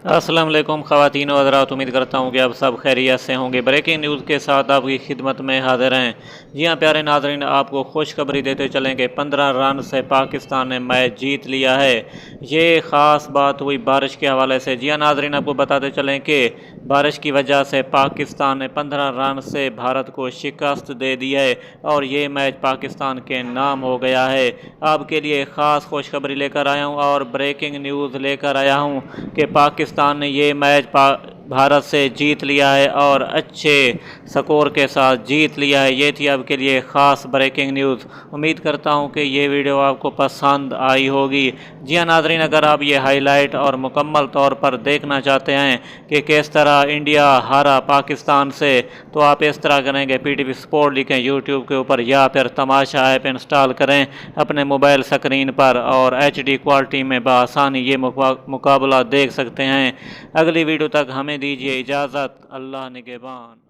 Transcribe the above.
अस्सलाम वालेकुम ख़वातीन व हज़रात, उम्मीद करता हूँ कि आप सब खैरियत से होंगे। ब्रेकिंग न्यूज़ के साथ आपकी खिदमत में हाजिर हैं। जी हाँ प्यारे नाज़रीन, आपको खुशखबरी देते चलें कि 15 रन से पाकिस्तान ने मैच जीत लिया है। ये ख़ास बात हुई बारिश के हवाले से। जी हाँ नाज़रीन, आपको बताते चलें कि बारिश की वजह से पाकिस्तान ने 15 रन से भारत को शिकस्त दे दी है और ये मैच पाकिस्तान के नाम हो गया है। आपके लिए ख़ास खुशखबरी लेकर आया हूँ और ब्रेकिंग न्यूज़ लेकर आया हूँ कि पाकिस्तान ने ये मैच भारत से जीत लिया है और अच्छे स्कोर के साथ जीत लिया है। ये थी आपके लिए ख़ास ब्रेकिंग न्यूज़। उम्मीद करता हूँ कि ये वीडियो आपको पसंद आई होगी। जी हाँ नाज़रीन, अगर आप ये हाईलाइट और मुकम्मल तौर पर देखना चाहते हैं कि किस तरह इंडिया हारा पाकिस्तान से, तो आप इस तरह करेंगे, PTV स्पोर्ट लिखें यूट्यूब के ऊपर या फिर तमाशा ऐप इंस्टॉल करें अपने मोबाइल स्क्रीन पर और HD क्वालिटी में बआसानी ये मुकाबला देख सकते हैं। अगली वीडियो तक हमें दीजिए इजाज़त। अल्लाह निगहबान।